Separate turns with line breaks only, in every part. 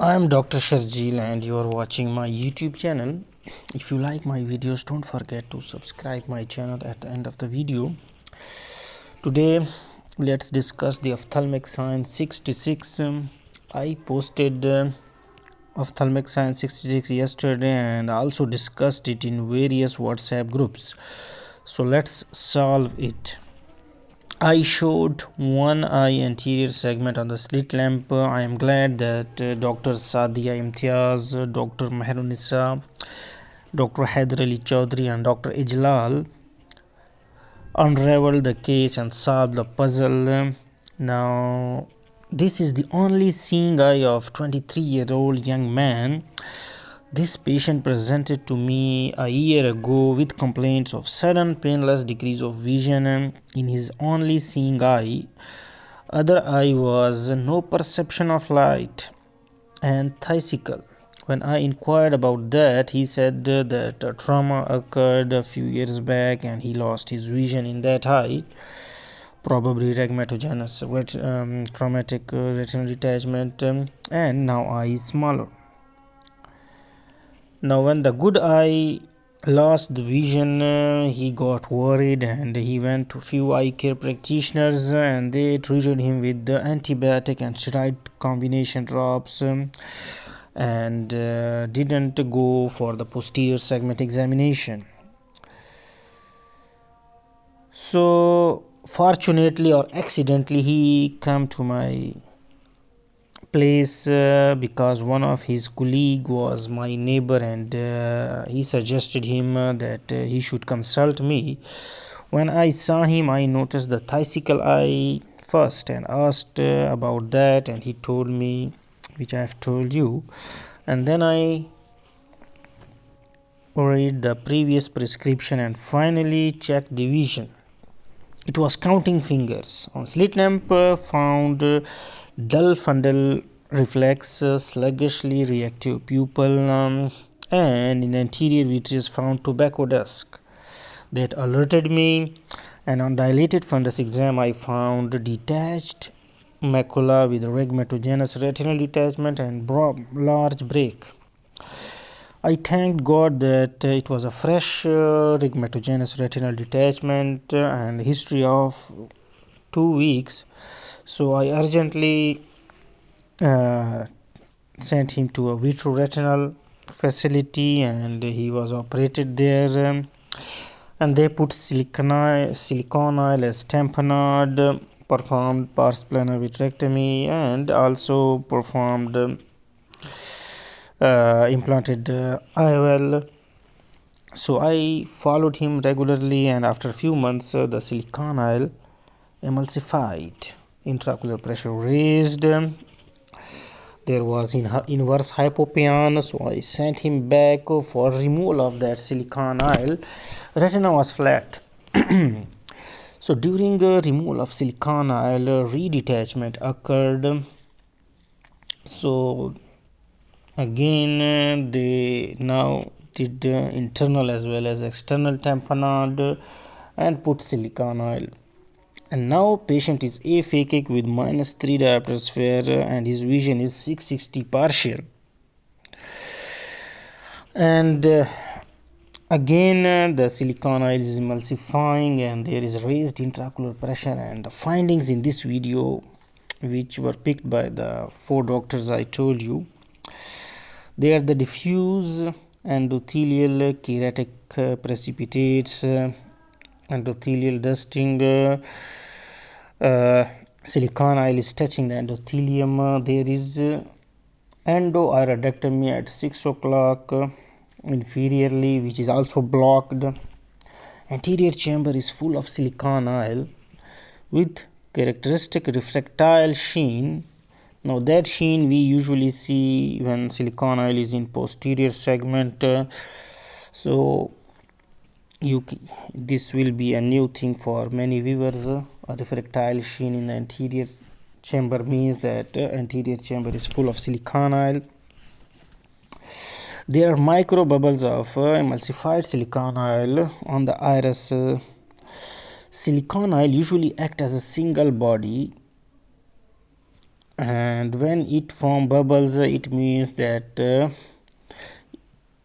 I am Dr. Sharjeel and you are watching my YouTube channel. If you like my videos, don't forget to subscribe my channel at the end of the video. Today, let's discuss the Ophthalmic Signs 66. I posted Ophthalmic Signs 66 yesterday and also discussed it in various WhatsApp groups. So let's solve it. I showed one eye anterior segment on the slit lamp. I am glad that Dr. Sadia Imtiaz, Dr. Mehrunissa, Dr. Haider Ali Chaudhary and Dr. Ijlal unraveled the case and solved the puzzle. Now, this is the only seeing eye of 23-year-old young man. This patient presented to me a year ago with complaints of sudden painless decrease of vision in his only seeing eye. Other eye was no perception of light and phthical. When I inquired about that, he said that a trauma occurred a few years back and he lost his vision in that eye. Probably rhegmatogenous traumatic retinal detachment, and now eye is smaller. Now, when the good eye lost the vision, he got worried and he went to few eye care practitioners and they treated him with the antibiotic and steroid combination drops and didn't go for the posterior segment examination. So, fortunately or accidentally, he came to my place because one of his colleague was my neighbor and he suggested him that he should consult me. When I saw him, I noticed the phthical eye first and asked about that, and he told me, which I have told you, and then I read the previous prescription and finally checked the vision. It was counting fingers. On slit lamp found dull fundal reflex, sluggishly reactive pupil, and in anterior vitreous found tobacco dust. That alerted me, and on dilated fundus exam I found detached macula with rhegmatogenous retinal detachment and large break. I thanked God that it was a fresh rhegmatogenous retinal detachment and history of 2 weeks. So I urgently sent him to a vitreoretinal facility and he was operated there. And they put silicone oil as tamponade, performed pars plana vitrectomy and also performed implanted IOL. So I followed him regularly, and after a few months the silicone oil emulsified, intraocular pressure raised, there was inverse hypopion, so I sent him back for removal of that silicone oil. Retina was flat. So during removal of silicone oil, redetachment occurred. So again they now did internal as well as external tamponade and put silicone oil, and now patient is aphakic with -3 diopter sphere and his vision is 660 partial. And again the silicone oil is emulsifying and there is raised intraocular pressure, and the findings in this video, which were picked by the 4 doctors I told you, they are the diffuse endothelial keratic precipitates, endothelial dusting, silicone oil is touching the endothelium. There is endoirodectomy at 6 o'clock inferiorly, which is also blocked. Anterior chamber is full of silicone oil with characteristic refractile sheen. Now that sheen we usually see when silicone oil is in posterior segment. So this will be a new thing for many viewers. A refractile sheen in the anterior chamber means that anterior chamber is full of silicone oil. There are micro bubbles of emulsified silicone oil on the iris. Silicone oil usually act as a single body and when it form bubbles, it means that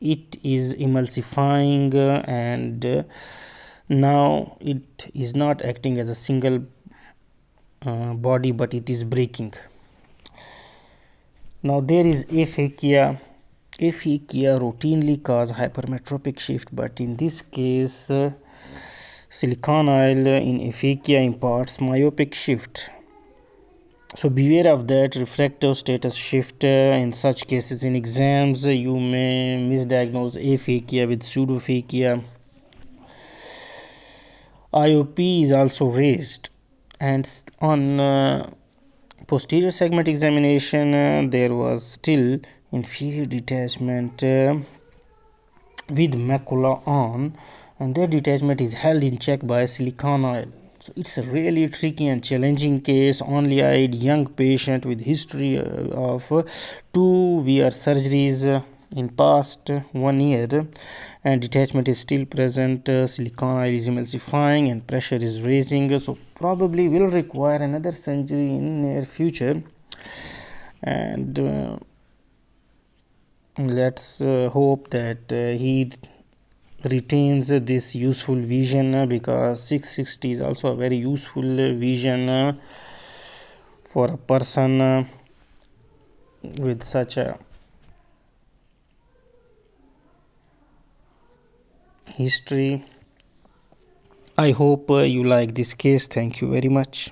it is emulsifying, and now it is not acting as a single body, but it is breaking. Now there is aphakia. Aphakia routinely cause hypermetropic shift, but in this case silicon oil in aphakia imparts myopic shift. So beware of that refractive status shift. In such cases in exams you may misdiagnose aphakia with pseudophakia. IOP is also raised, and on posterior segment examination there was still inferior detachment with macula on, and that detachment is held in check by silicon oil. So it's a really tricky and challenging case. Only eyed young patient with history of 2 VR surgeries in past 1 year, and detachment is still present. Silicon oil is emulsifying and pressure is raising, so probably will require another surgery in near future. And let's hope that he retains this useful vision, because 660 is also a very useful vision for a person with such a history. I hope you like this case. Thank you very much.